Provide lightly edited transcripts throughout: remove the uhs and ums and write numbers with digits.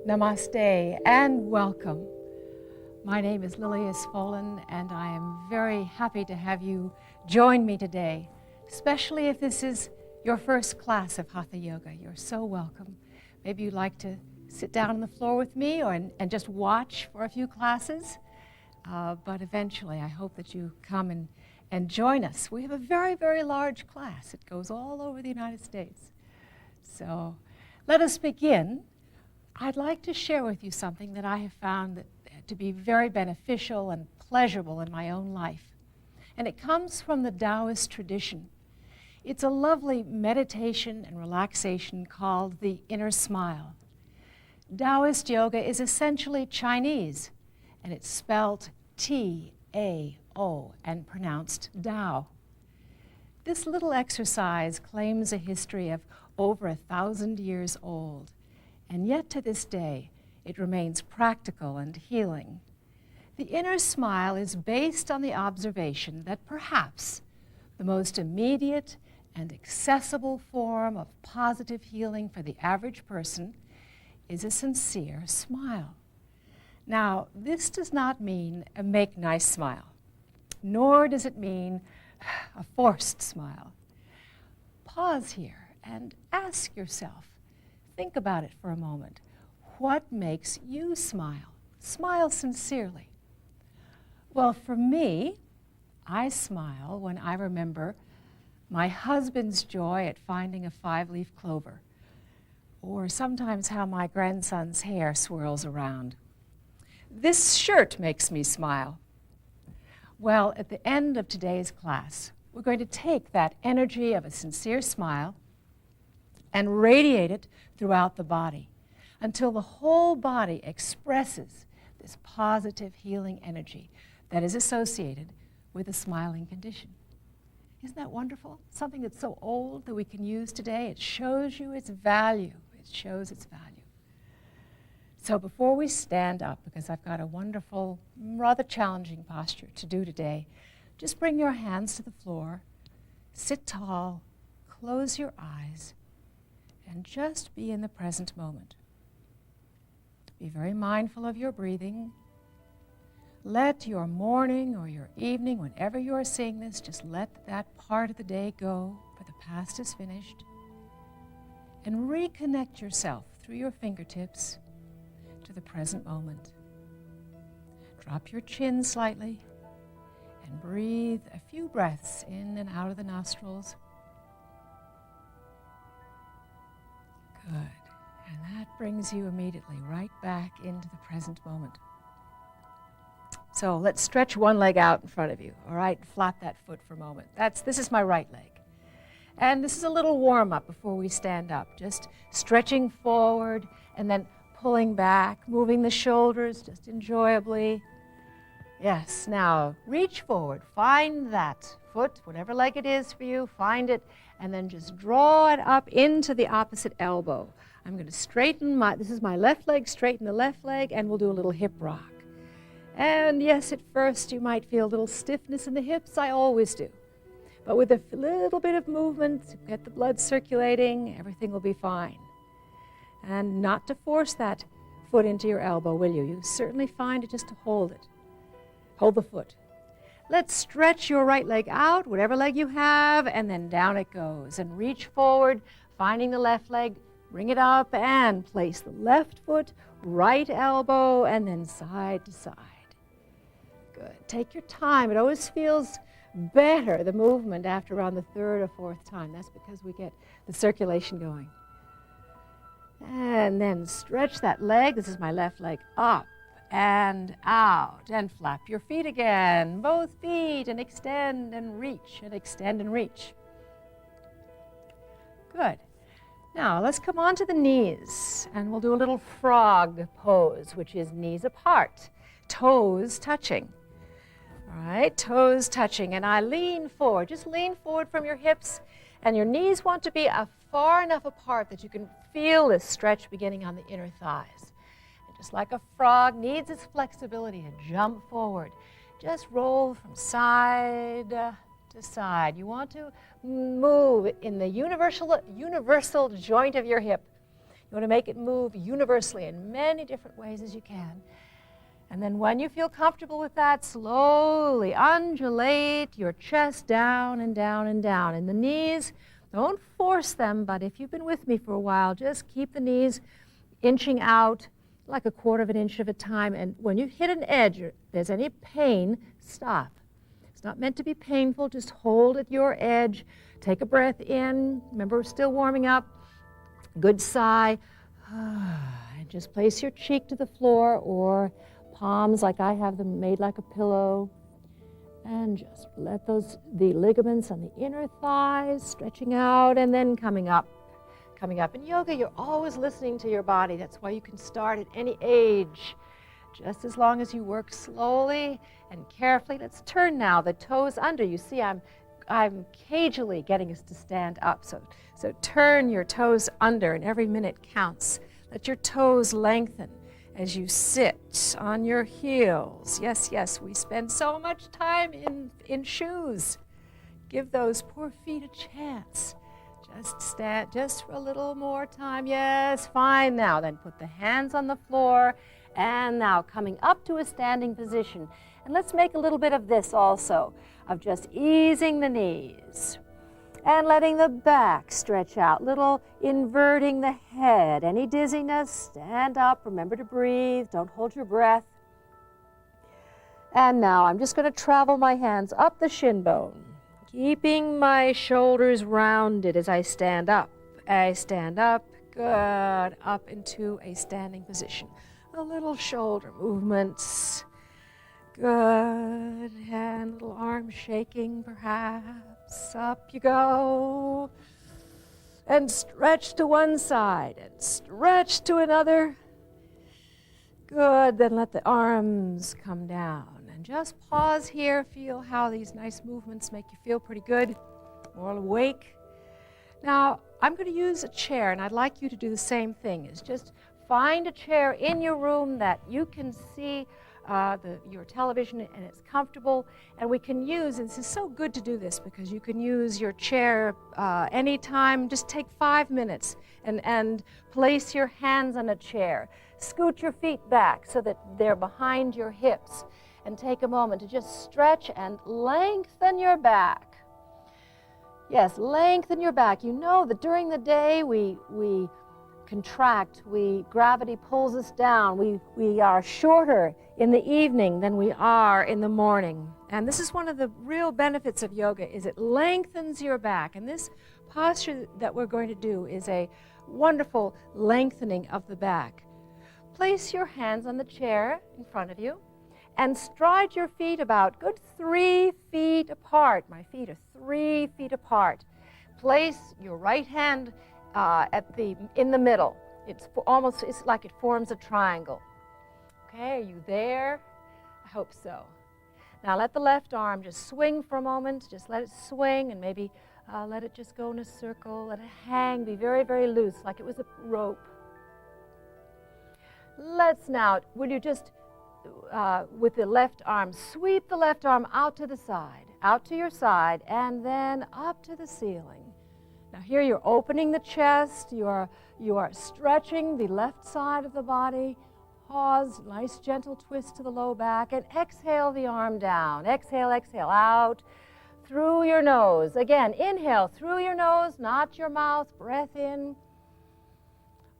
Namaste and welcome. My name is Lillias and I am very happy to have you join me today, especially if this is your first class of Hatha Yoga. You're so welcome. Maybe you'd like to sit down on the floor with me and just watch for a few classes, but eventually I hope that you come and join us. We have a very, very large class. It goes all over the United States. So let us begin. I'd like to share with you something that I have found to be very beneficial and pleasurable in my own life. And it comes from the Taoist tradition. It's a lovely meditation and relaxation called the inner smile. Taoist yoga is essentially Chinese, and it's spelled T-A-O and pronounced Tao. This little exercise claims a history of over 1,000 years old. And yet to this day, it remains practical and healing. The inner smile is based on the observation that perhaps the most immediate and accessible form of positive healing for the average person is a sincere smile. Now, this does not mean a make nice smile, nor does it mean a forced smile. Pause here and ask yourself, think about it for a moment. What makes you smile? Smile sincerely. Well, for me, I smile when I remember my husband's joy at finding a 5-leaf clover, or sometimes how my grandson's hair swirls around. This shirt makes me smile. Well, at the end of today's class, we're going to take that energy of a sincere smile and radiate it throughout the body until the whole body expresses this positive healing energy that is associated with a smiling condition. Isn't that wonderful? Something that's so old that we can use today. It shows you its value. It shows its value. So before we stand up, because I've got a wonderful, rather challenging posture to do today, just bring your hands to the floor, sit tall, close your eyes, and just be in the present moment. Be very mindful of your breathing. Let your morning or your evening, whenever you are seeing this, just let that part of the day go, for the past is finished. And reconnect yourself through your fingertips to the present moment. Drop your chin slightly and breathe a few breaths in and out of the nostrils. Good. And that brings you immediately right back into the present moment. So let's stretch one leg out in front of you, all right? Flap that foot for a moment. This is my right leg. And this is a little warm-up before we stand up. Just stretching forward and then pulling back, moving the shoulders just enjoyably. Yes, now reach forward. Find that foot, whatever leg it is for you, find it, and then just draw it up into the opposite elbow. I'm going to straighten this is my left leg, straighten the left leg, and we'll do a little hip rock. And yes, at first you might feel a little stiffness in the hips. I always do. But with a little bit of movement, get the blood circulating, everything will be fine. And not to force that foot into your elbow, will you? You certainly find it just to hold it. Hold the foot. Let's stretch your right leg out, whatever leg you have, and then down it goes. And reach forward, finding the left leg, bring it up, and place the left foot, right elbow, and then side to side. Good. Take your time. It always feels better, the movement, after around the third or fourth time. That's because we get the circulation going. And then stretch that leg. This is my left leg. Up and out. And flap your feet again. Both feet. And extend and reach. And extend and reach. Good. Now let's come on to the knees. And we'll do a little frog pose, which is knees apart. Toes touching. All right, toes touching. And I lean forward. Just lean forward from your hips. And your knees want to be far enough apart that you can feel this stretch beginning on the inner thighs. And just like a frog needs its flexibility to jump forward, just roll from side to side. You want to move in the universal joint of your hip. You want to make it move universally in many different ways as you can. And then when you feel comfortable with that, slowly undulate your chest down and down and down. And the knees, don't force them, but if you've been with me for a while, just keep the knees inching out like 1/4 inch at a time. And when you hit an edge, or there's any pain, stop. It's not meant to be painful. Just hold at your edge. Take a breath in. Remember, we're still warming up. Good sigh. And just place your cheek to the floor or palms like I have them made like a pillow. And just let the ligaments on the inner thighs stretching out and then coming up. Coming up. In yoga, you're always listening to your body. That's why you can start at any age, just as long as you work slowly and carefully. Let's turn now, the toes under. You see, I'm cagily getting us to stand up. So turn your toes under, and every minute counts. Let your toes lengthen as you sit on your heels. Yes, yes, we spend so much time in shoes. Give those poor feet a chance. Just stand just for a little more time. Yes, fine now. Then put the hands on the floor. And now coming up to a standing position. And let's make a little bit of this also, of just easing the knees. And letting the back stretch out, little inverting the head. Any dizziness, stand up, remember to breathe, don't hold your breath. And now I'm just going to travel my hands up the shin bone, keeping my shoulders rounded as I stand up. I stand up, good, up into a standing position. A little shoulder movements, good, and little arm shaking perhaps. Up you go, and stretch to one side, and stretch to another. Good, then let the arms come down, and just pause here, feel how these nice movements make you feel pretty good, more awake. Now, I'm going to use a chair, and I'd like you to do the same thing, is just find a chair in your room that you can see your television and it's comfortable, and we can use, and this is so good to do this because you can use your chair anytime. Just take 5 minutes and place your hands on a chair. Scoot your feet back so that they're behind your hips, and take a moment to just stretch and lengthen your back. Yes, lengthen your back. You know that during the day we contract, gravity pulls us down. We are shorter in the evening than we are in the morning. And this is one of the real benefits of yoga, is it lengthens your back. And this posture that we're going to do is a wonderful lengthening of the back. Place your hands on the chair in front of you and stride your feet about good 3 feet apart. My feet are 3 feet apart. Place your right hand in the middle. It's like it forms a triangle. Okay, are you there? I hope so. Now let the left arm just swing for a moment. Just let it swing, and maybe let it just go in a circle. Let it hang, be very, very loose, like it was a rope. Let's now, will you just, with the left arm, sweep the left arm out to the side, out to your side, and then up to the ceiling. Now here you're opening the chest, you are stretching the left side of the body. Pause, nice gentle twist to the low back, and exhale the arm down. Exhale, exhale, out through your nose. Again, inhale through your nose, not your mouth. Breath in.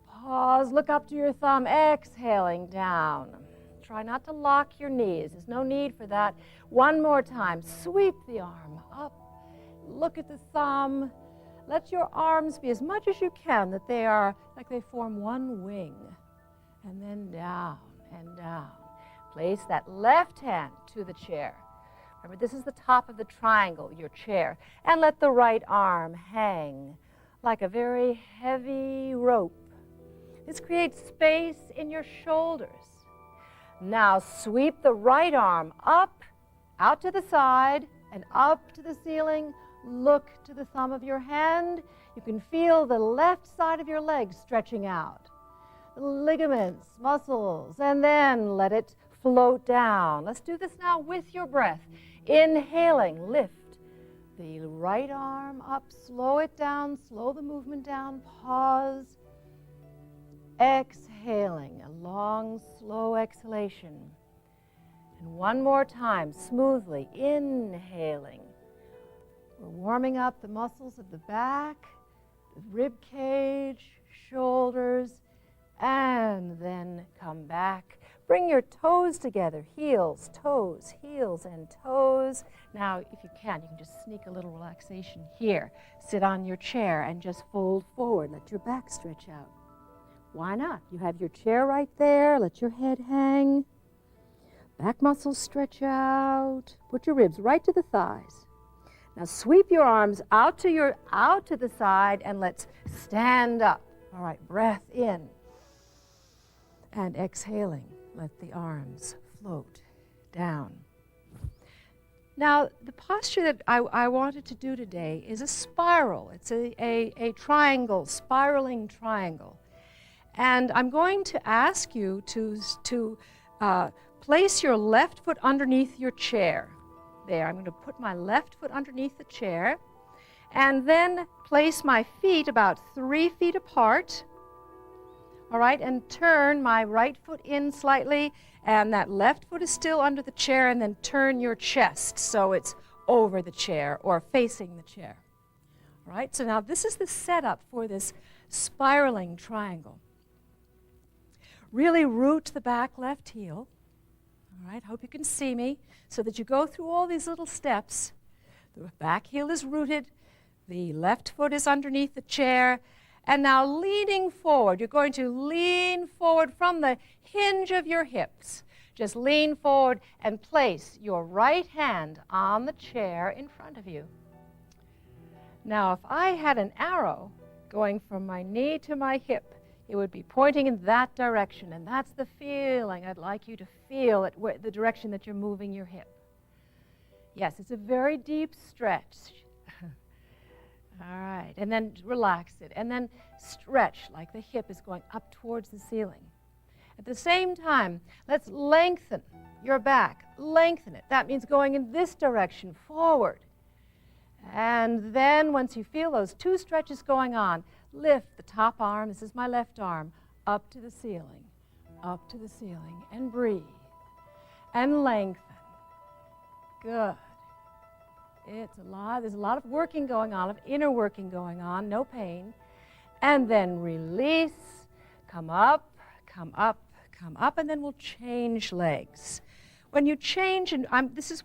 Pause, look up to your thumb, exhaling down. Try not to lock your knees. There's no need for that. One more time. Sweep the arm up. Look at the thumb. Let your arms be as much as you can that they are like they form one wing. And then down and down. Place that left hand to the chair. Remember, this is the top of the triangle, your chair. And let the right arm hang like a very heavy rope. This creates space in your shoulders. Now sweep the right arm up, out to the side, and up to the ceiling. Look to the thumb of your hand. You can feel the left side of your leg stretching out. The ligaments, muscles, and then let it float down. Let's do this now with your breath. Inhaling, lift the right arm up, slow it down, slow the movement down, pause. Exhaling, a long, slow exhalation. And one more time, smoothly inhaling. We're warming up the muscles of the back, the rib cage, shoulders, and then come back. Bring your toes together, heels, and toes. Now, if you can just sneak a little relaxation here. Sit on your chair and just fold forward. Let your back stretch out. Why not? You have your chair right there. Let your head hang. Back muscles stretch out. Put your ribs right to the thighs. Now sweep your arms out to the side and let's stand up. All right, breath in. And exhaling, let the arms float down. Now, the posture that I wanted to do today is a spiral. It's a triangle, spiraling triangle. And I'm going to ask you to place your left foot underneath your chair. There, I'm going to put my left foot underneath the chair and then place my feet about 3 feet apart. All right, and turn my right foot in slightly, and that left foot is still under the chair, and then turn your chest so it's over the chair or facing the chair. All right, so now this is the setup for this spiraling triangle. Really root the back left heel. All right, hope you can see me, so that you go through all these little steps. The back heel is rooted, the left foot is underneath the chair, and now leaning forward. You're going to lean forward from the hinge of your hips. Just lean forward and place your right hand on the chair in front of you. Now, if I had an arrow going from my knee to my hip, it would be pointing in that direction, and that's the feeling I'd like you to feel it, the direction that you're moving your hip. Yes, it's a very deep stretch. All right, and then relax it, and then stretch like the hip is going up towards the ceiling. At the same time, let's lengthen your back, lengthen it. That means going in this direction, forward. And then once you feel those 2 stretches going on, lift the top arm, this is my left arm, up to the ceiling, and breathe. And lengthen. Good. It's a lot, there's a lot of working going on, of inner working going on, no pain. And then release, come up, and then we'll change legs. When you change, and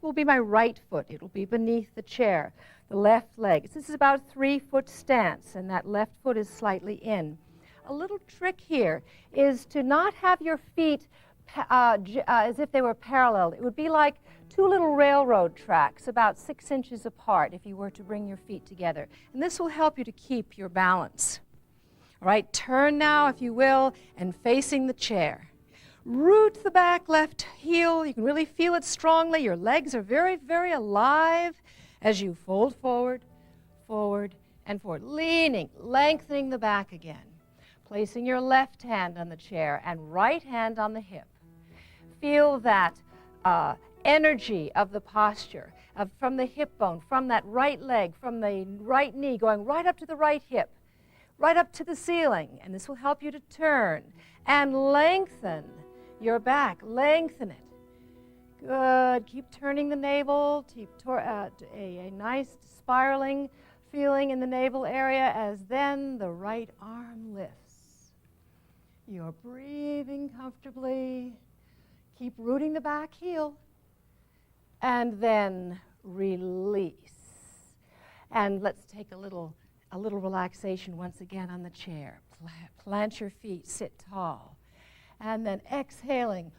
will be my right foot, it'll be beneath the chair. The left leg. This is about a 3-foot stance, and that left foot is slightly in. A little trick here is to not have your feet as if they were parallel. It would be like 2 little railroad tracks, about 6 inches apart, if you were to bring your feet together. And this will help you to keep your balance. All right, turn now, if you will, and facing the chair. Root the back left heel. You can really feel it strongly. Your legs are very, very alive as you fold forward, and forward. Leaning, lengthening the back again. Placing your left hand on the chair and right hand on the hip. Feel that energy of the posture, from the hip bone, from that right leg, from the right knee, going right up to the right hip, right up to the ceiling. And this will help you to turn and lengthen your back. Lengthen it. Good. Keep turning the navel. Keep a nice spiraling feeling in the navel area as then the right arm lifts. You're breathing comfortably. Keep rooting the back heel. And then release. And let's take a little a little relaxation once again on the chair. Plant your feet, sit tall. And then exhaling,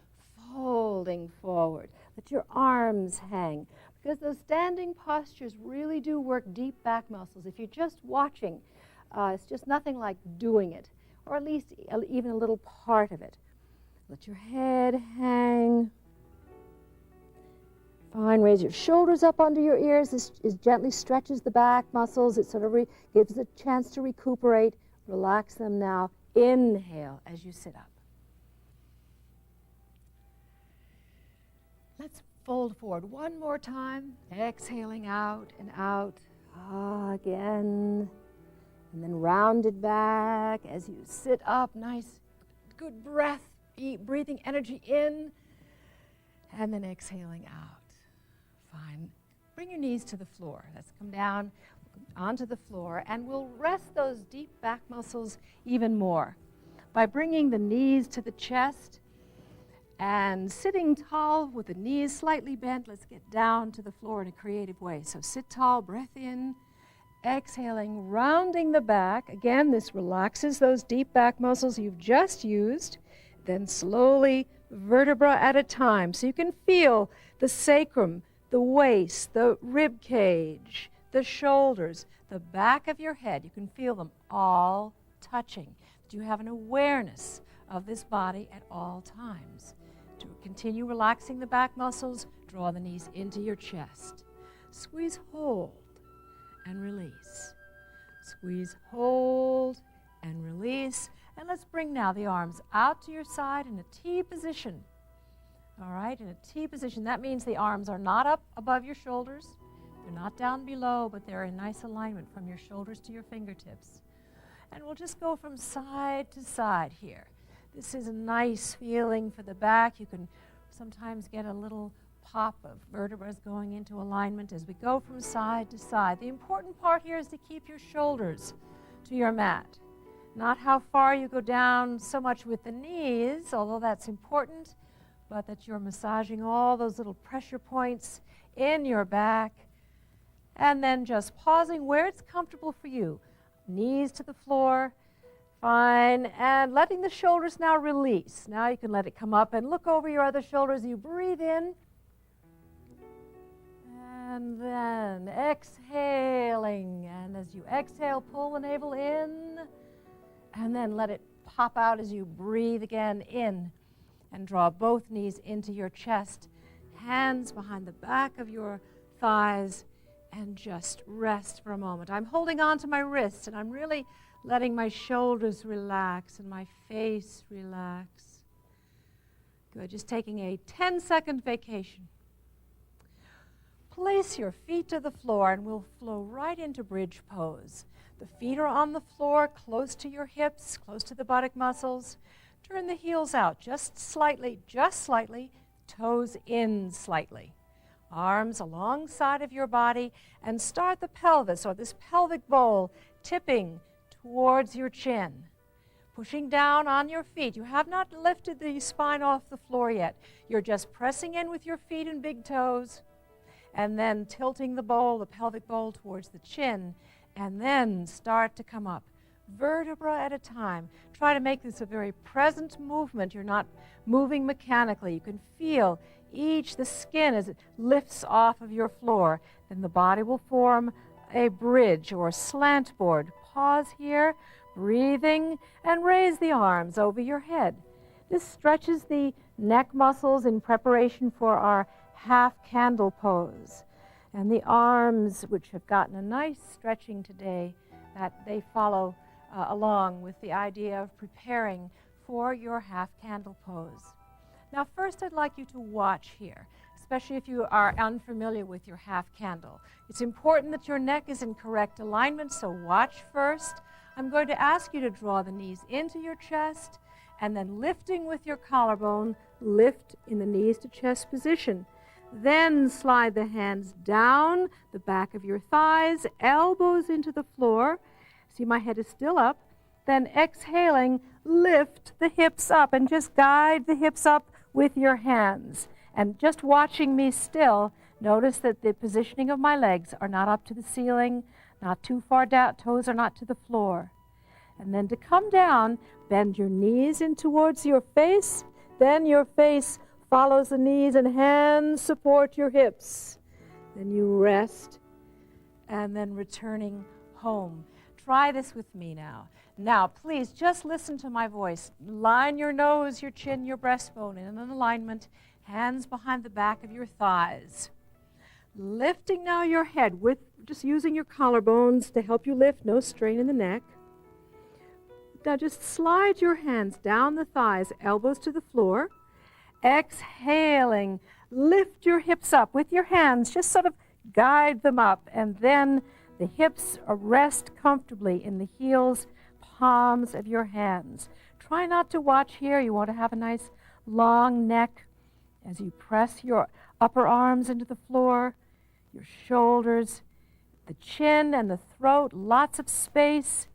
folding forward. Let your arms hang. Because those standing postures really do work deep back muscles. If you're just watching, it's just nothing like doing it, or at least even a little part of it. Let your head hang. Fine, raise your shoulders up under your ears. This gently stretches the back muscles. It sort of gives a chance to recuperate. Relax them now. Inhale as you sit up. Let's fold forward one more time. Exhaling out and out. Again. And then round it back as you sit up. Nice, good breath. Breathing energy in. And then exhaling out. Fine. Bring your knees to the floor. Let's come down onto the floor, and we'll rest those deep back muscles even more by bringing the knees to the chest and sitting tall with the knees slightly bent. Let's get down to the floor in a creative way. So sit tall, breath in, exhaling, rounding the back. Again, this relaxes those deep back muscles you've just used. Then slowly, vertebra at a time, so you can feel the sacrum, the waist, the rib cage, the shoulders, the back of your head. You can feel them all touching. You have an awareness of this body at all times. To continue relaxing the back muscles, draw the knees into your chest. Squeeze, hold, and release. Squeeze, hold, and release. And let's bring now the arms out to your side in a T position. All right, in a T position. That means the arms are not up above your shoulders. They're not down below, but they're in nice alignment from your shoulders to your fingertips. And we'll just go from side to side here. This is a nice feeling for the back. You can sometimes get a little pop of vertebrae going into alignment as we go from side to side. The important part here is to keep your shoulders to your mat. Not how far you go down so much with the knees, although that's important, but that you're massaging all those little pressure points in your back, and then just pausing where it's comfortable for you. Knees to the floor, fine, and letting the shoulders now release. Now you can let it come up and look over your other shoulders. You breathe in, and then exhaling, and as you exhale, pull the navel in, and then let it pop out as you breathe again in. And draw both knees into your chest, hands behind the back of your thighs, and just rest for a moment. I'm holding on to my wrists, and I'm really letting my shoulders relax and my face relax. Good, just taking a 10-second vacation. Place your feet to the floor, and we'll flow right into bridge pose. The feet are on the floor, close to your hips, close to the buttock muscles. Turn the heels out just slightly, toes in slightly. Arms alongside of your body, and start the pelvis, or this pelvic bowl, tipping towards your chin. Pushing down on your feet. You have not lifted the spine off the floor yet. You're just pressing in with your feet and big toes, and then tilting the bowl, the pelvic bowl, towards the chin, and then start to come up. Vertebra at a time. Try to make this a very present movement. You're not moving mechanically. You can feel the skin as it lifts off of your floor. Then the body will form a bridge or slant board. Pause here, breathing, and raise the arms over your head. This stretches the neck muscles in preparation for our half candle pose. And the arms, which have gotten a nice stretching today, that they follow along with the idea of preparing for your half candle pose. Now first I'd like you to watch here, especially if you are unfamiliar with your half candle. It's important that your neck is in correct alignment, so watch first. I'm going to ask you to draw the knees into your chest, and then lifting with your collarbone, lift in the knees to chest position. Then slide the hands down the back of your thighs, elbows into the floor. See, my head is still up. Then exhaling, lift the hips up and just guide the hips up with your hands. And just watching me still, notice that the positioning of my legs are not up to the ceiling. Not too far down, toes are not to the floor. And then to come down, bend your knees in towards your face. Then your face follows the knees and hands support your hips. Then you rest and then returning home. Try this with me now. Now, please just listen to my voice. Line your nose, your chin, your breastbone in an alignment. Hands behind the back of your thighs. Lifting now your head with just using your collarbones to help you lift, no strain in the neck. Now just slide your hands down the thighs, elbows to the floor. Exhaling, lift your hips up with your hands, just sort of guide them up, and then the hips rest comfortably in the heels, palms of your hands. Try not to watch here. You want to have a nice long neck as you press your upper arms into the floor, your shoulders, the chin and the throat, lots of space,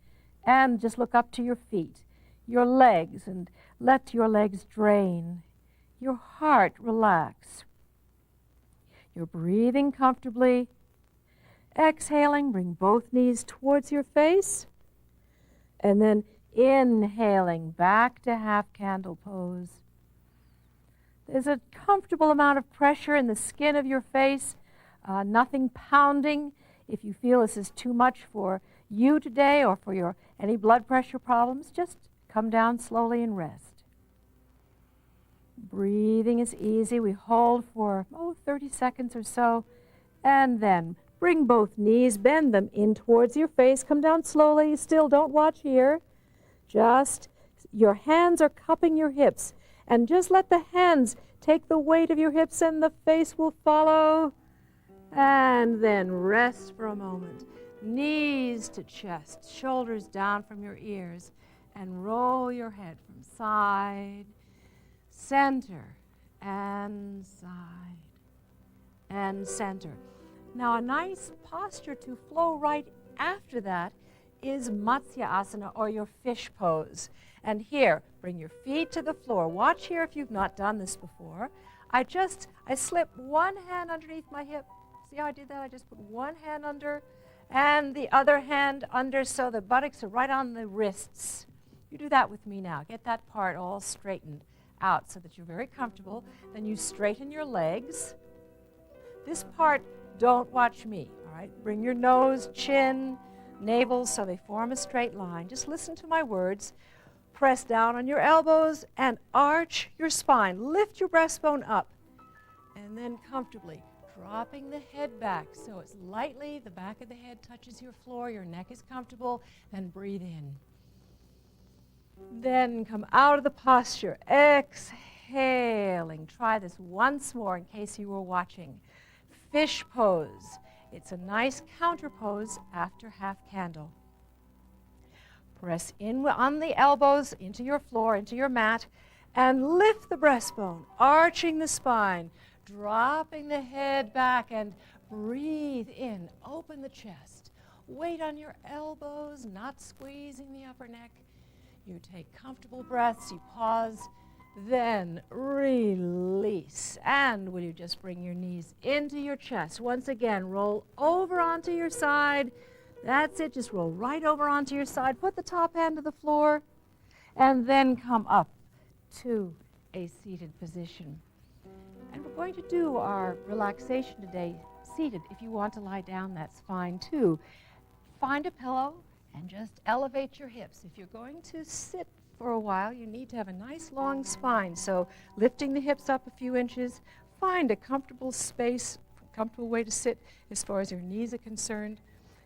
and just look up to your feet, your legs, and let your legs drain. Your heart relax. You're breathing comfortably. Exhaling, bring both knees towards your face. And then inhaling back to half candle pose. There's a comfortable amount of pressure in the skin of your face, nothing pounding. If you feel this is too much for you today or for any blood pressure problems, just come down slowly and rest. Breathing is easy. We hold for 30 seconds or so, and then bring both knees, bend them in towards your face. Come down slowly. Still, don't watch here. Just your hands are cupping your hips, and just let the hands take the weight of your hips, and the face will follow. And then rest for a moment. Knees to chest, shoulders down from your ears, and roll your head from side, center, and side, and center. Now a nice posture to flow right after that is Matsya Asana, or your fish pose. And here, bring your feet to the floor. Watch here if you've not done this before. I slip one hand underneath my hip. See how I did that? I just put one hand under and the other hand under so the buttocks are right on the wrists. You do that with me now. Get that part all straightened out so that you're very comfortable. Then you straighten your legs. This part, don't watch me, all right? Bring your nose, chin, navel so they form a straight line. Just listen to my words. Press down on your elbows and arch your spine. Lift your breastbone up. And then comfortably dropping the head back so it's lightly, the back of the head touches your floor, your neck is comfortable, then breathe in. Then come out of the posture, exhaling. Try this once more in case you were watching. Fish pose. It's a nice counter pose after half candle. Press in on the elbows into your floor, into your mat, and lift the breastbone, arching the spine, dropping the head back, and breathe in. Open the chest. Weight on your elbows, not squeezing the upper neck. You take comfortable breaths, you pause, then release. And will you just bring your knees into your chest? Once again, roll over onto your side. That's it, just roll right over onto your side. Put the top hand to the floor, and then come up to a seated position. And we're going to do our relaxation today seated. If you want to lie down, that's fine too. Find a pillow and just elevate your hips. If you're going to sit for a while, you need to have a nice long spine. So lifting the hips up a few inches, find a comfortable space, comfortable way to sit as far as your knees are concerned.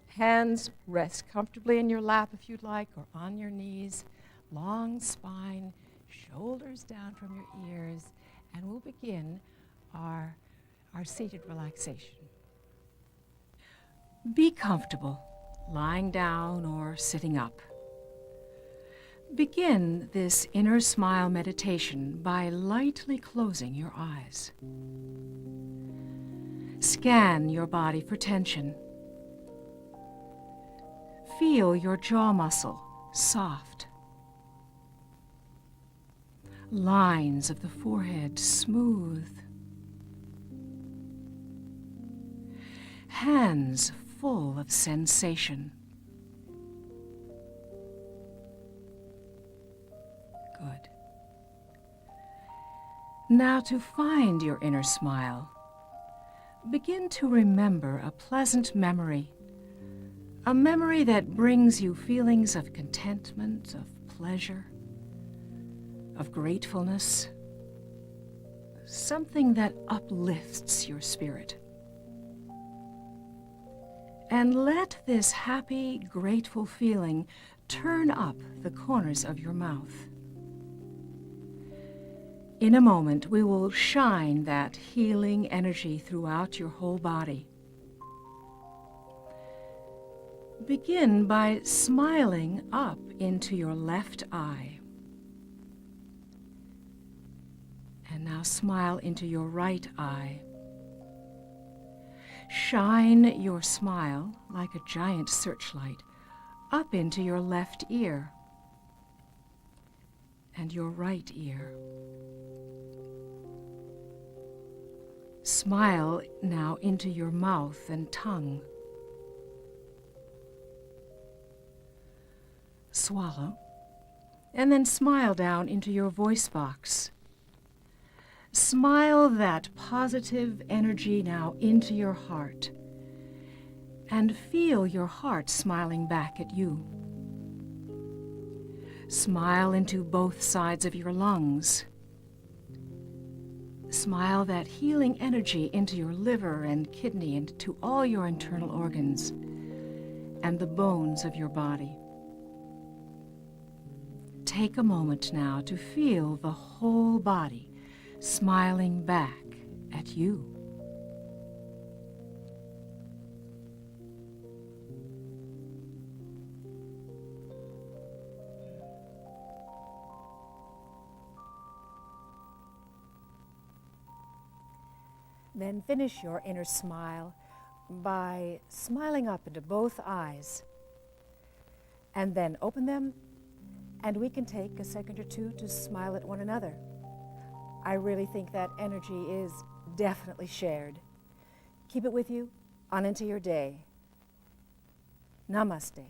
Hands rest comfortably in your lap if you'd like, or on your knees. Long spine, shoulders down from your ears, and we'll begin our seated relaxation. Be comfortable, lying down or sitting up. Begin this inner smile meditation by lightly closing your eyes. Scan your body for tension. Feel your jaw muscle soft. Lines of the forehead smooth. Hands full of sensation. Good. Now to find your inner smile, begin to remember a pleasant memory, a memory that brings you feelings of contentment, of pleasure, of gratefulness, something that uplifts your spirit. And let this happy, grateful feeling turn up the corners of your mouth. In a moment, we will shine that healing energy throughout your whole body. Begin by smiling up into your left eye. And now smile into your right eye. Shine your smile like a giant searchlight up into your left ear and your right ear. Smile now into your mouth and tongue. Swallow, and then smile down into your voice box. Smile that positive energy now into your heart, and feel your heart smiling back at you. Smile into both sides of your lungs. Smile that healing energy into your liver and kidney and to all your internal organs and the bones of your body. Take a moment now to feel the whole body smiling back at you. Then finish your inner smile by smiling up into both eyes. And then open them, and we can take a second or two to smile at one another. I really think that energy is definitely shared. Keep it with you on into your day. Namaste.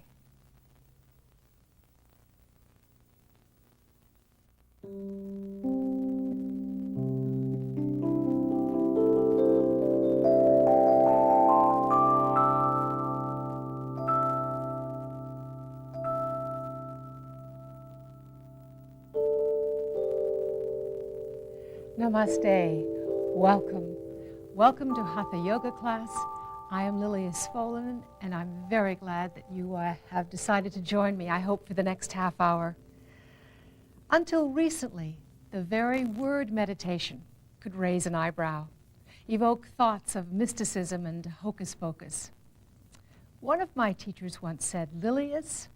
Namaste. Welcome. Welcome to Hatha Yoga class. I am Lillias and I'm very glad that you have decided to join me, I hope, for the next half hour. Until recently, the very word meditation could raise an eyebrow, evoke thoughts of mysticism and hocus pocus. One of my teachers once said, Lillias,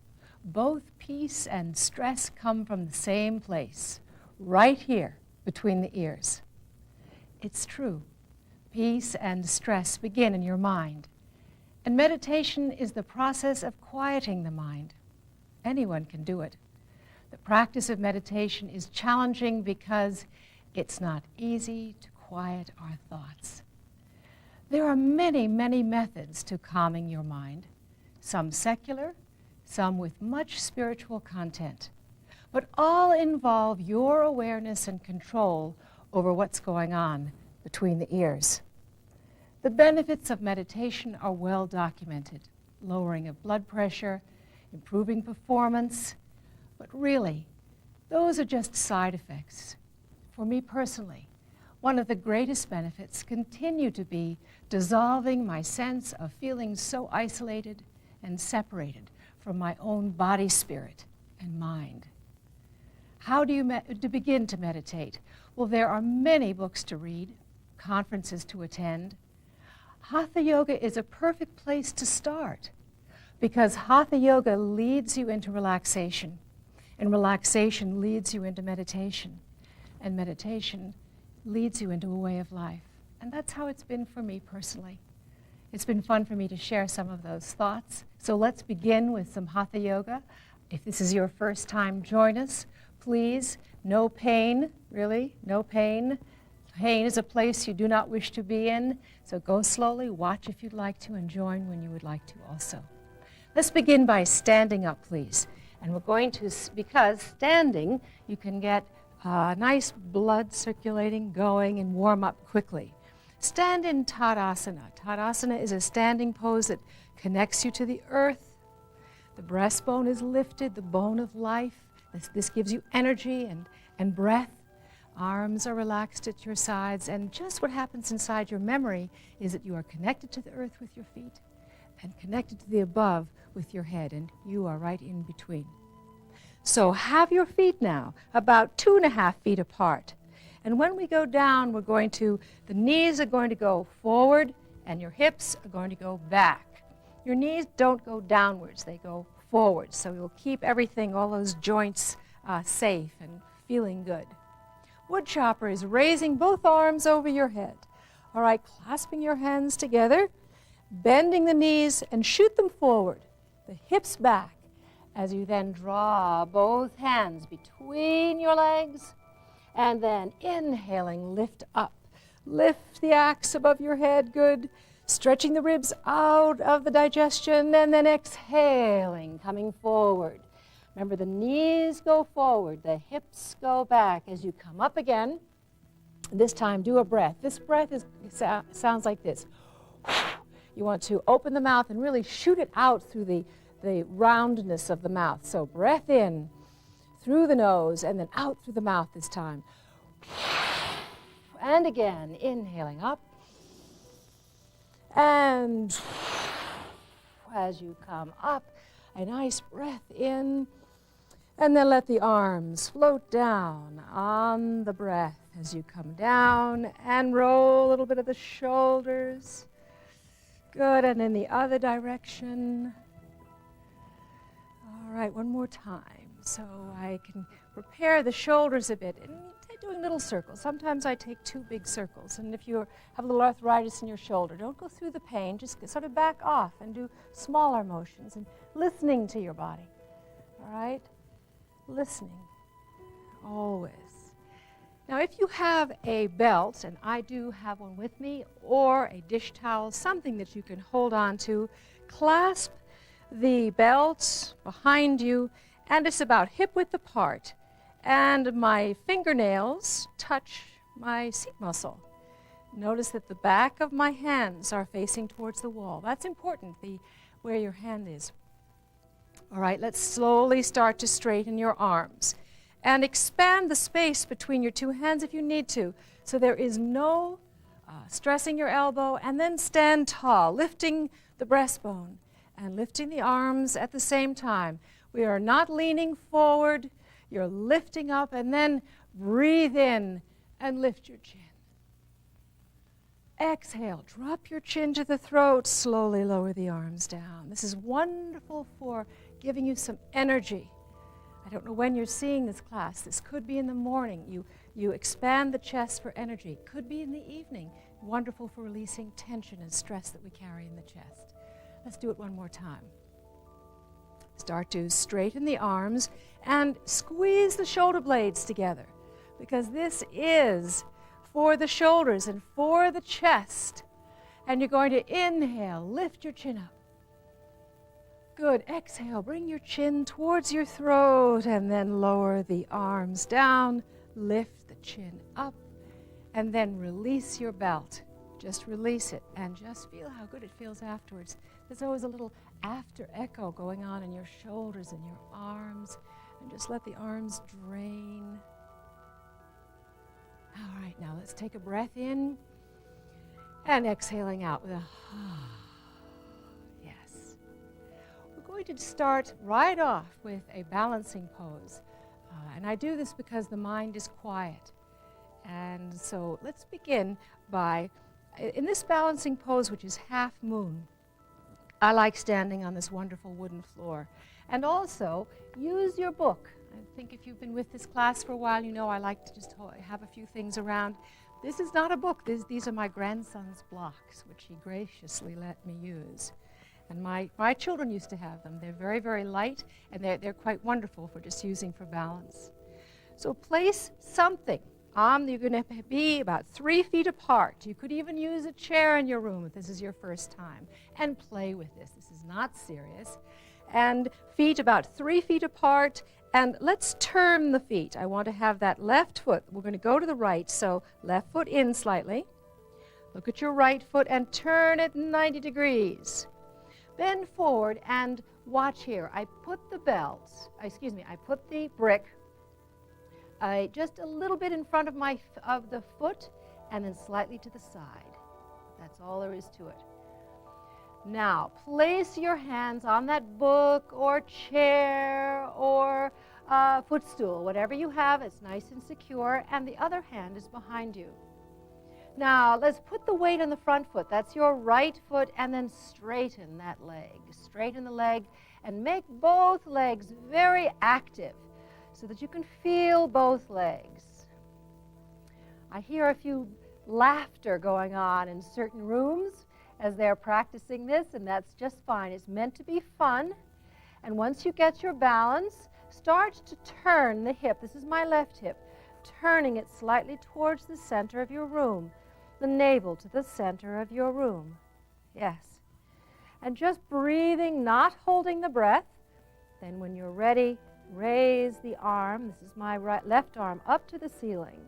both peace and stress come from the same place, right here between the ears. It's true. Peace and stress begin in your mind. And meditation is the process of quieting the mind. Anyone can do it. The practice of meditation is challenging because it's not easy to quiet our thoughts. There are many, many methods to calming your mind, some secular, some with much spiritual content, but all involve your awareness and control over what's going on between the ears. The benefits of meditation are well documented: lowering of blood pressure, improving performance, but really, those are just side effects. For me personally, one of the greatest benefits continue to be dissolving my sense of feeling so isolated and separated from my own body, spirit, and mind. How do you begin to meditate? Well, there are many books to read, conferences to attend. Hatha Yoga is a perfect place to start because Hatha Yoga leads you into relaxation, and relaxation leads you into meditation, and meditation leads you into a way of life. And that's how it's been for me personally. It's been fun for me to share some of those thoughts. So let's begin with some Hatha Yoga. If this is your first time, join us. Please, no pain, really, no pain. Pain is a place you do not wish to be in, so go slowly, watch if you'd like to, and join when you would like to also. Let's begin by standing up, please. And we're going to, because standing, you can get nice blood circulating, going, and warm up quickly. Stand in Tadasana. Tadasana is a standing pose that connects you to the earth. The breastbone is lifted, the bone of life. This gives you energy and breath. Arms are relaxed at your sides, and just what happens inside your memory is that you are connected to the earth with your feet and connected to the above with your head, and you are right in between. So have your feet now about 2.5 feet apart. And when we go down, the knees are going to go forward and your hips are going to go back. Your knees don't go downwards, they go forward. So you'll keep everything, all those joints safe and feeling good. Woodchopper is raising both arms over your head. All right, clasping your hands together, bending the knees and shoot them forward, the hips back, as you then draw both hands between your legs, and then inhaling, lift up. Lift the axe above your head, good. Stretching the ribs out of the digestion, and then exhaling, coming forward. Remember, the knees go forward, the hips go back as you come up again. This time, do a breath. This breath sounds like this. You want to open the mouth and really shoot it out through the roundness of the mouth. So breath in through the nose and then out through the mouth this time. And again, inhaling up. And as you come up, a nice breath in. And then let the arms float down on the breath as you come down and roll a little bit of the shoulders. Good, and in the other direction. All right, one more time. So I can prepare the shoulders a bit. And doing little circles. Sometimes I take 2 big circles. And if you have a little arthritis in your shoulder, don't go through the pain. Just sort of back off and do smaller motions and listening to your body. All right? Listening. Always. Now, if you have a belt, and I do have one with me, or a dish towel, something that you can hold on to, clasp the belt behind you, and it's about hip width apart. And my fingernails touch my seat muscle. Notice that the back of my hands are facing towards the wall. That's important, where your hand is. All right, let's slowly start to straighten your arms. And expand the space between your 2 hands if you need to. So there is no stressing your elbow. And then stand tall, lifting the breastbone and lifting the arms at the same time. We are not leaning forward. You're lifting up, and then breathe in and lift your chin. Exhale, drop your chin to the throat, slowly lower the arms down. This is wonderful for giving you some energy. I don't know when you're seeing this class. This could be in the morning. You expand the chest for energy. Could be in the evening. Wonderful for releasing tension and stress that we carry in the chest. Let's do it one more time. Start to straighten the arms and squeeze the shoulder blades together, because this is for the shoulders and for the chest. And you're going to inhale, lift your chin up. Good. Exhale, bring your chin towards your throat and then lower the arms down, lift the chin up, and then release your belt. Just release it and just feel how good it feels afterwards. There's always a little after echo going on in your shoulders and your arms, and just let the arms drain. All right, now let's take a breath in and exhaling out with a yes. We're going to start right off with a balancing pose, and I do this because the mind is quiet. And so let's begin by, in this balancing pose, which is half moon, I like standing on this wonderful wooden floor. And also, use your book. I think if you've been with this class for a while, you know I like to just have a few things around. This is not a book. These are my grandson's blocks, which he graciously let me use. And my children used to have them. They're very, very light, and they're quite wonderful for just using for balance. So place something You're going to be about 3 feet apart. You could even use a chair in your room if this is your first time, and play with this. This is not serious. And feet about 3 feet apart, and let's turn the feet. I want to have that left foot. We're going to go to the right, so left foot in slightly. Look at your right foot and turn it 90 degrees. Bend forward and watch here. I put the brick just a little bit in front of the foot and then slightly to the side. That's all there is to it. Now, place your hands on that book or chair or footstool, whatever you have. It's nice and secure, and the other hand is behind you. Now, let's put the weight on the front foot. That's your right foot, and then straighten that leg. Straighten the leg and make both legs very active so that you can feel both legs. I hear a few laughter going on in certain rooms as they're practicing this, and that's just fine. It's meant to be fun. And once you get your balance, start to turn the hip. This is my left hip, turning it slightly towards the center of your room, the navel to the center of your room. Yes. And just breathing, not holding the breath. Then when you're ready, raise the arm. This is my left arm up to the ceiling.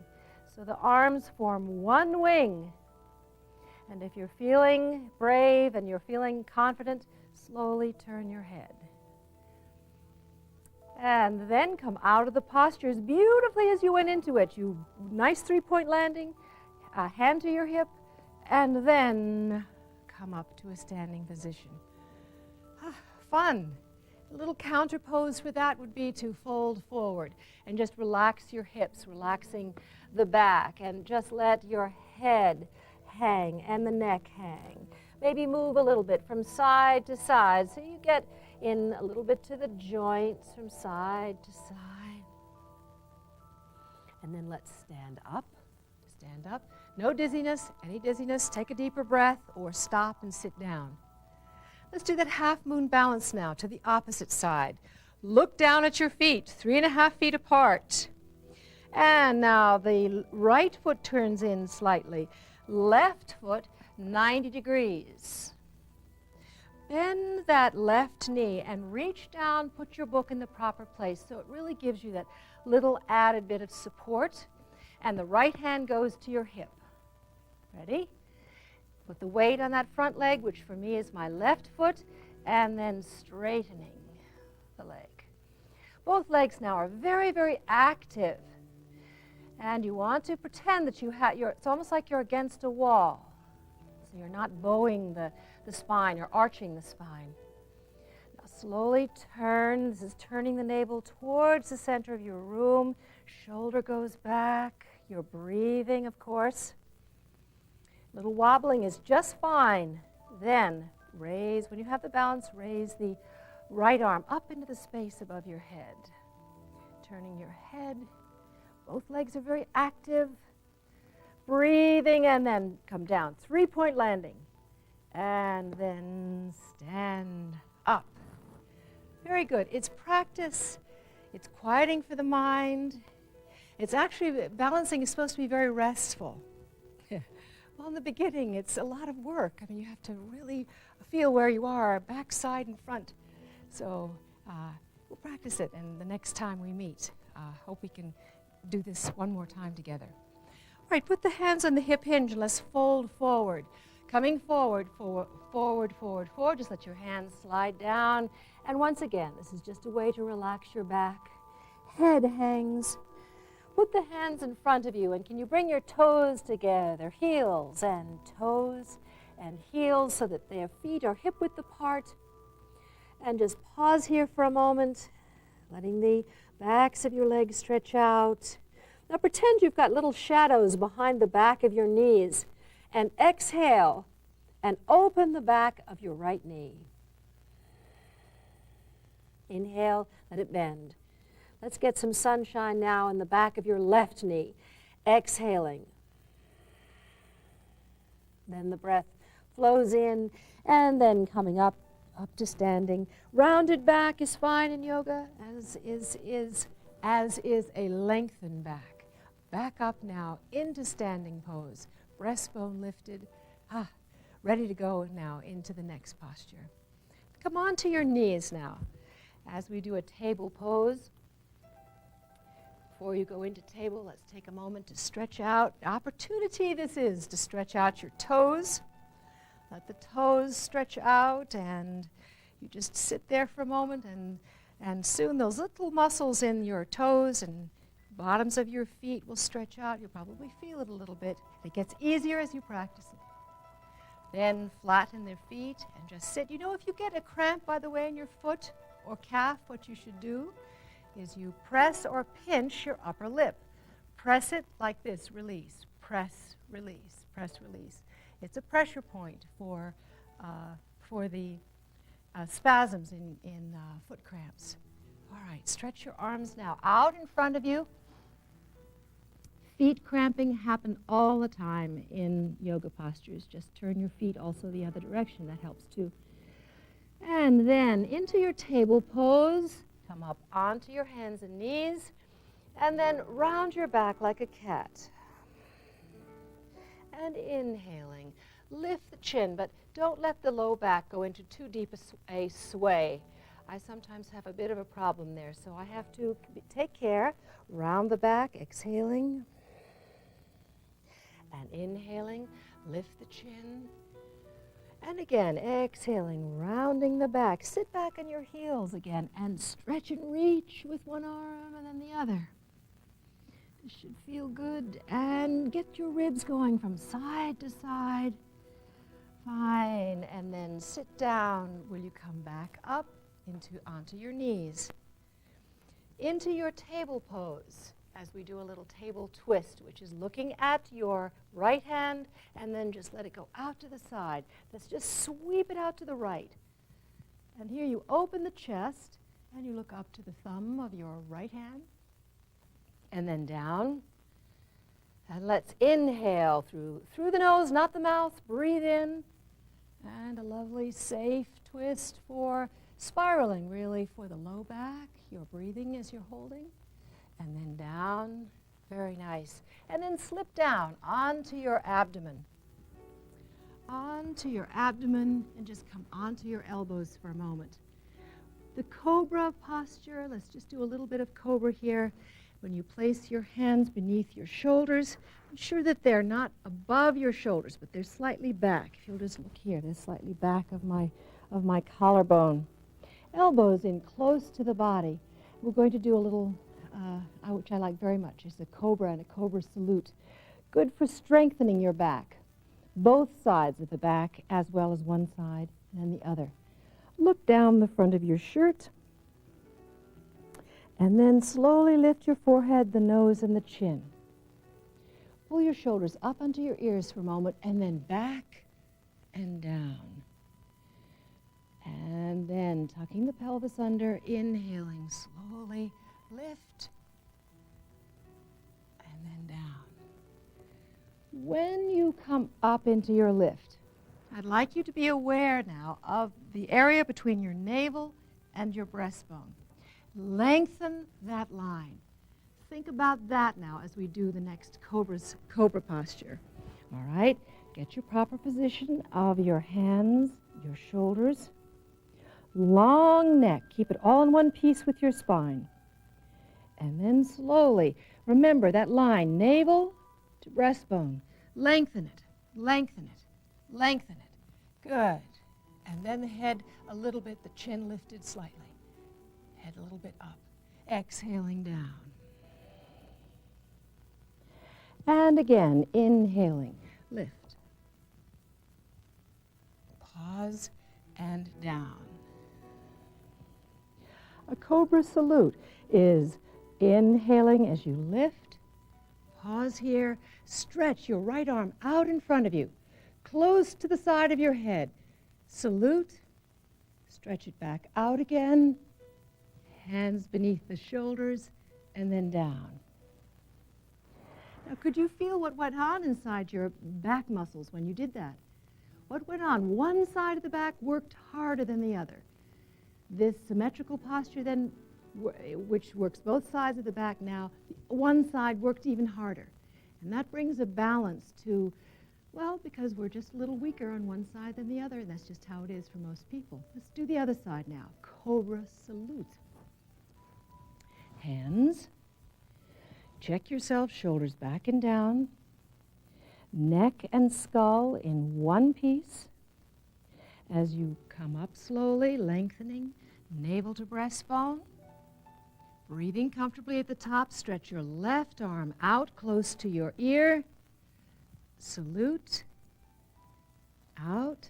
So the arms form one wing. And if you're feeling brave and you're feeling confident, slowly turn your head. And then come out of the posture as beautifully as you went into it. Nice 3-point landing, hand to your hip, and then come up to a standing position. Fun. A little counter pose for that would be to fold forward and just relax your hips, relaxing the back, and just let your head hang and the neck hang. Maybe move a little bit from side to side so you get in a little bit to the joints from side to side. And then let's stand up. Stand up. No dizziness. Any dizziness, take a deeper breath or stop and sit down. Let's do that half moon balance now to the opposite side. Look down at your feet, 3.5 feet apart. And now the right foot turns in slightly. Left foot 90 degrees. Bend that left knee and reach down, put your book in the proper place so it really gives you that little added bit of support. And the right hand goes to your hip. Ready? Put the weight on that front leg, which for me is my left foot, and then straightening the leg. Both legs now are very, very active. And you want to pretend that it's almost like you're against a wall. So you're not bowing the spine, you're arching the spine. Now slowly turn. This is turning the navel towards the center of your room. Shoulder goes back. You're breathing, of course. Little wobbling is just fine. Then raise, when you have the balance, raise the right arm up into the space above your head. Turning your head. Both legs are very active. Breathing and then come down. 3-point landing. And then stand up. Very good. It's practice. It's quieting for the mind. It's actually, balancing is supposed to be very restful. Well, in the beginning, it's a lot of work. I mean, you have to really feel where you are, back, side, and front. So we'll practice it, and the next time we meet, hope we can do this one more time together. All right, put the hands on the hip hinge and let's fold forward. Coming forward, forward, forward, forward. Just let your hands slide down. And once again, this is just a way to relax your back. Head hangs. Put the hands in front of you, and can you bring your toes together, heels and toes and heels, so that their feet are hip-width apart. And just pause here for a moment, letting the backs of your legs stretch out. Now pretend you've got little shadows behind the back of your knees, and exhale and open the back of your right knee. Inhale, let it bend. Let's get some sunshine now in the back of your left knee. Exhaling. Then the breath flows in, and then coming up to standing. Rounded back is fine in yoga, as is a lengthened back. Back up now into standing pose. Breastbone lifted. Ready to go now into the next posture. Come on to your knees now as we do a table pose. Before you go into table, let's take a moment to stretch out. Opportunity this is to stretch out your toes. Let the toes stretch out, and you just sit there for a moment, and soon those little muscles in your toes and bottoms of your feet will stretch out. You'll probably feel it a little bit. It gets easier as you practice it. Then flatten their feet and just sit. You know, if you get a cramp, by the way, in your foot or calf, what you should do is you press or pinch your upper lip. Press it like this, release, press, release, press, release. It's a pressure point for the spasms in foot cramps. All right, stretch your arms now out in front of you. Feet cramping happen all the time in yoga postures. Just turn your feet also the other direction. That helps too. And then into your table pose. Come up onto your hands and knees. And then round your back like a cat. And inhaling. Lift the chin, but don't let the low back go into too deep a sway. I sometimes have a bit of a problem there, so I have to take care. Round the back, exhaling. And inhaling, lift the chin. And again, exhaling, rounding the back. Sit back on your heels again and stretch and reach with one arm and then the other. This should feel good. And get your ribs going from side to side. Fine. And then sit down. Will you come back up onto your knees? Into your table pose. As we do a little table twist, which is looking at your right hand and then just let it go out to the side. Let's just sweep it out to the right. And here you open the chest and you look up to the thumb of your right hand and then down. And let's inhale through the nose, not the mouth. Breathe in. And a lovely, safe twist for spiraling, really, for the low back. Your breathing as you're holding. And then down, very nice. And then slip down onto your abdomen. Onto your abdomen, and just come onto your elbows for a moment. The cobra posture, let's just do a little bit of cobra here. When you place your hands beneath your shoulders, ensure that they're not above your shoulders, but they're slightly back. If you'll just look here, they're slightly back of my collarbone. Elbows in close to the body. We're going to do a little which I like very much, is a cobra and a cobra salute. Good for strengthening your back, both sides of the back as well as one side and the other. Look down the front of your shirt and then slowly lift your forehead, the nose, and the chin. Pull your shoulders up onto your ears for a moment and then back and down. And then tucking the pelvis under, inhaling slowly, lift, and then down. When you come up into your lift, I'd like you to be aware now of the area between your navel and your breastbone. Lengthen that line. Think about that now as we do the next cobra posture. All right, get your proper position of your hands, your shoulders. Long neck, keep it all in one piece with your spine. And then slowly, remember that line, navel to breastbone. Lengthen it, lengthen it, lengthen it. Good. And then the head a little bit, the chin lifted slightly. Head a little bit up. Exhaling down. And again, inhaling, lift. Pause and down. A cobra salute is inhaling as you lift, pause here, stretch your right arm out in front of you, close to the side of your head. Salute, stretch it back out again, hands beneath the shoulders, and then down. Now, could you feel what went on inside your back muscles when you did that? What went on? One side of the back worked harder than the other. This symmetrical posture then which works both sides of the back now. One side worked even harder. And that brings a balance to, well, because we're just a little weaker on one side than the other, and that's just how it is for most people. Let's do the other side now. Cobra salute. Hands. Check yourself, shoulders back and down. Neck and skull in one piece. As you come up slowly, lengthening navel to breastbone. Breathing comfortably at the top, stretch your left arm out close to your ear. Salute. Out.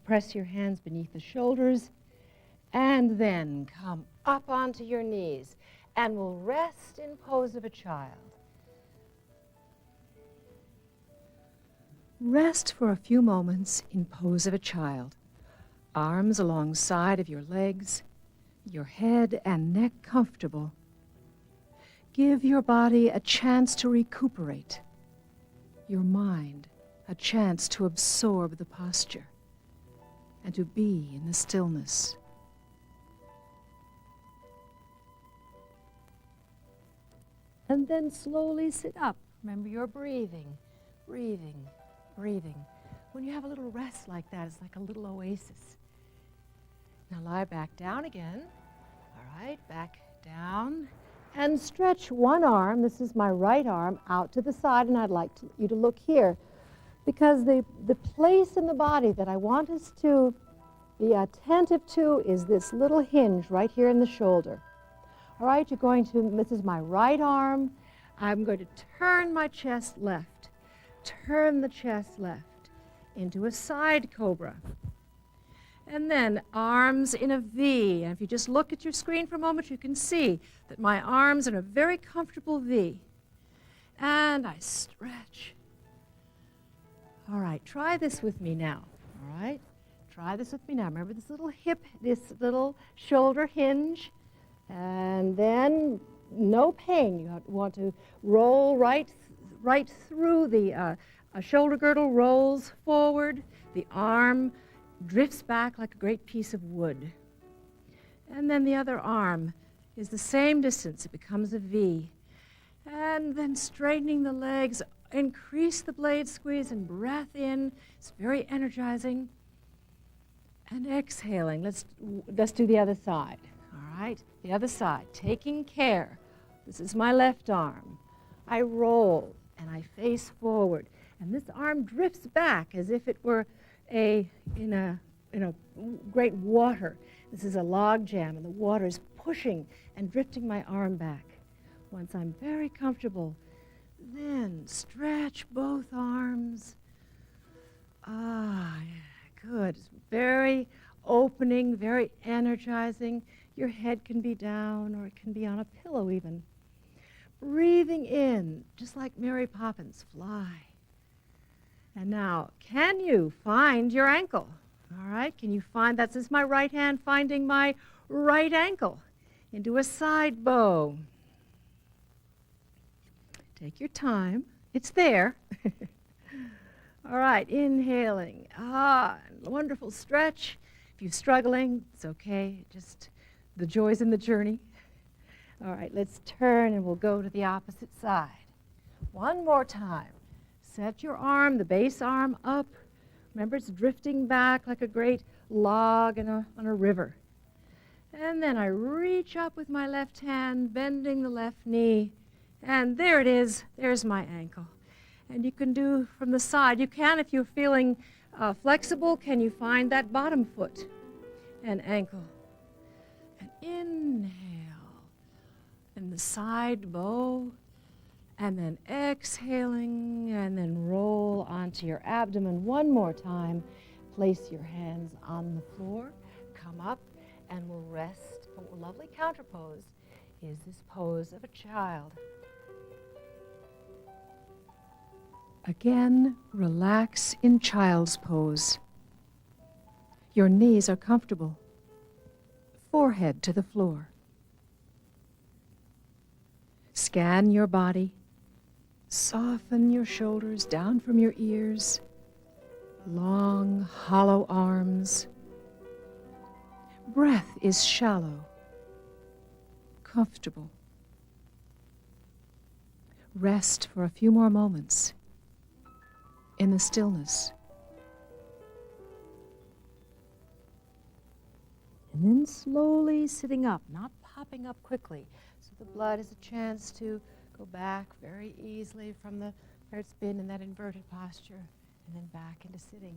Press your hands beneath the shoulders. And then come up onto your knees. And we'll rest in pose of a child. Rest for a few moments in pose of a child. Arms alongside of your legs, your head and neck comfortable. Give your body a chance to recuperate. Your mind a chance to absorb the posture and to be in the stillness. And then slowly sit up. Remember, you're breathing, breathing, breathing. When you have a little rest like that, it's like a little oasis. Now lie back down again. All right, back down. And stretch one arm, this is my right arm, out to the side, and I'd like you to look here. Because the place in the body that I want us to be attentive to is this little hinge right here in the shoulder. All right, you're going to, this is my right arm. I'm going to turn my chest left. Turn the chest left into a side cobra. And then arms in a V. And if you just look at your screen for a moment, you can see that my arms are in a very comfortable V. And I stretch. All right, try this with me now. All right, try this with me now. Remember this little hip, this little shoulder hinge. And then no pain. You want to roll right through the shoulder girdle, rolls forward. The arm drifts back like a great piece of wood. And then the other arm is the same distance. It becomes a V. And then straightening the legs, increase the blade squeeze and breath in. It's very energizing. And exhaling. Let's do the other side. All right, the other side, taking care. This is my left arm. I roll and I face forward. And this arm drifts back as if it were in a great water. This is a log jam, and the water is pushing and drifting my arm back. Once I'm very comfortable, then stretch both arms. Ah, yeah, good. It's very opening, very energizing. Your head can be down, or it can be on a pillow even. Breathing in, just like Mary Poppins, fly. And now, can you find your ankle? All right, can you find, this is my right hand finding my right ankle into a side bow. Take your time, it's there. All right, inhaling, wonderful stretch. If you're struggling, it's okay, just the joys in the journey. All right, let's turn and we'll go to the opposite side. One more time. Set your arm, the base arm up. Remember, it's drifting back like a great log on a river. And then I reach up with my left hand, bending the left knee. And there it is. There's my ankle. And you can do from the side. You can, if you're feeling flexible, can you find that bottom foot and ankle? And inhale. And the side bow. And then exhaling, and then roll onto your abdomen one more time. Place your hands on the floor. Come up, and we'll rest. A lovely counter pose is this pose of a child. Again, relax in child's pose. Your knees are comfortable. Forehead to the floor. Scan your body. Soften your shoulders down from your ears. Long, hollow arms. Breath is shallow comfortable. Rest for a few more moments in the stillness. And then slowly sitting up, not popping up quickly. So the blood has a chance to go back very easily from where it's been in that inverted posture, and then back into sitting.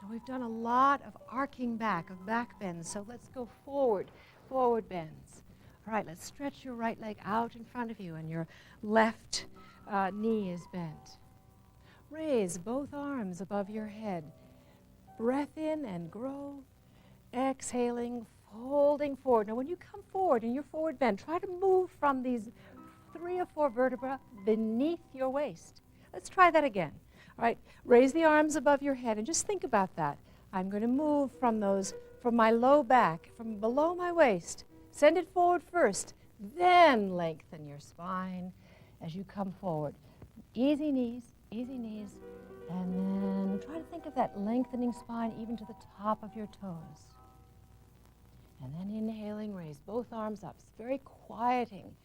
Now we've done a lot of arcing back, of back bends, so let's go forward bends. All right, let's stretch your right leg out in front of you, and your left knee is bent. Raise both arms above your head. Breath in and grow. Exhaling, folding forward. Now when you come forward in your forward bend, try to move from these 3 or 4 vertebrae beneath your waist. Let's try that again. All right, raise the arms above your head and just think about that. I'm going to move from my low back, from below my waist. Send it forward first, then lengthen your spine as you come forward. Easy knees, and then try to think of that lengthening spine even to the top of your toes. And then inhaling, raise both arms up. It's very quieting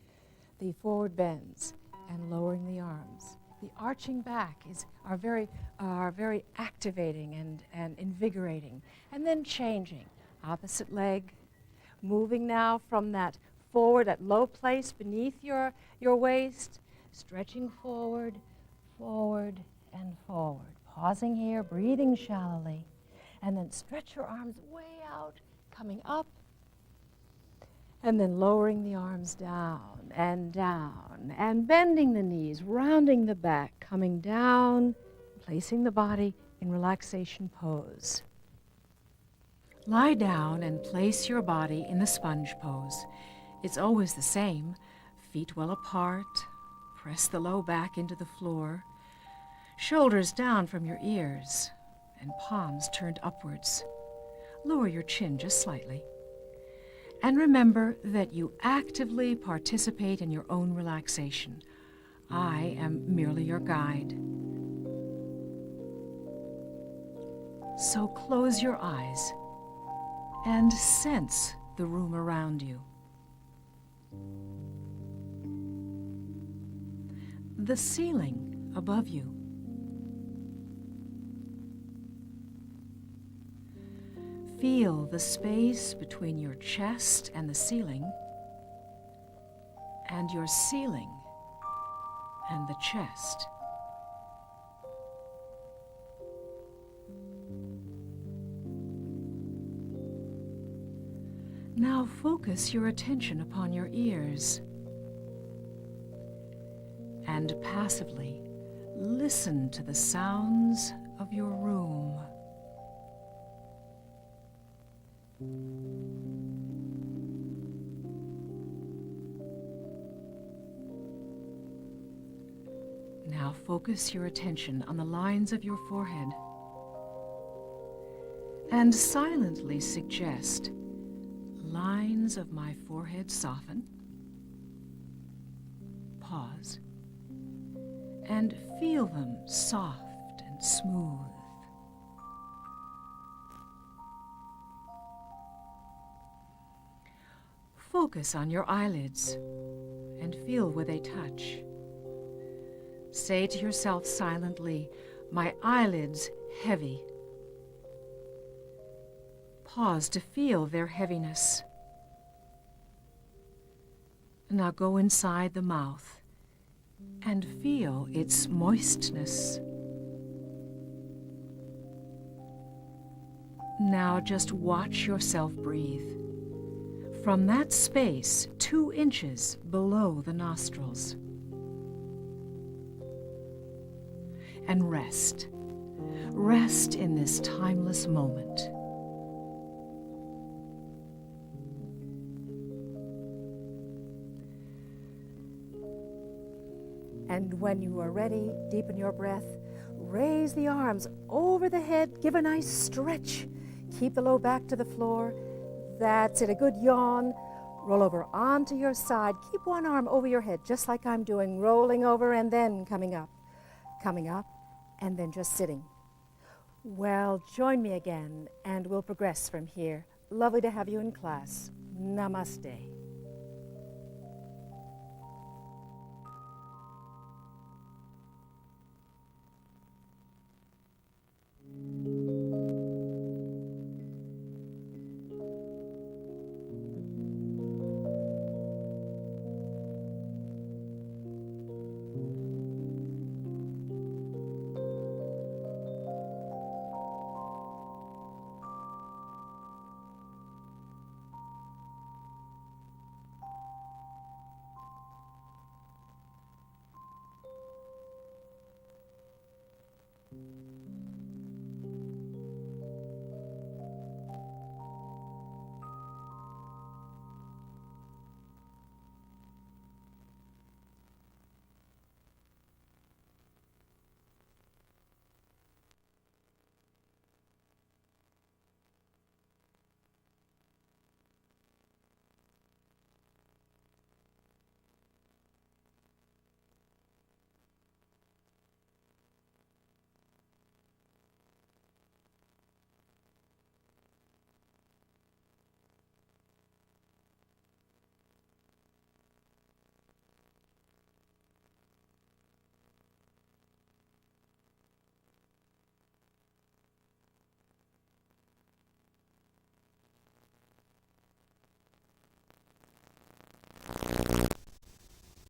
the forward bends and lowering the arms. The arching back are very activating and invigorating. And then changing. Opposite leg, moving now from that forward, that low place beneath your waist, stretching forward, and forward. Pausing here, breathing shallowly, and then stretch your arms way out, coming up, and then lowering the arms down, and bending the knees, rounding the back, coming down, placing the body in relaxation pose. Lie down and place your body in the sponge pose. It's always the same. Feet well apart, press the low back into the floor, shoulders down from your ears, and palms turned upwards. Lower your chin just slightly. And remember that you actively participate in your own relaxation. I am merely your guide. So close your eyes and sense the room around you. The ceiling above you. Feel the space between your chest and the ceiling, and your ceiling and the chest. Now focus your attention upon your ears and passively listen to the sounds of your room. Now focus your attention on the lines of your forehead and silently suggest, lines of my forehead soften. Pause and feel them soft and smooth. Focus on your eyelids and feel where they touch. Say to yourself silently, my eyelids heavy. Pause to feel their heaviness. Now go inside the mouth and feel its moistness. Now just watch yourself breathe. From that space 2 inches below the nostrils. And rest. Rest in this timeless moment. And when you are ready, deepen your breath. Raise the arms over the head. Give a nice stretch. Keep the low back to the floor. That's it, a good yawn. Roll over onto your side. Keep one arm over your head, just like I'm doing, rolling over and then coming up, and then just sitting. Well, join me again, and we'll progress from here. Lovely to have you in class. Namaste.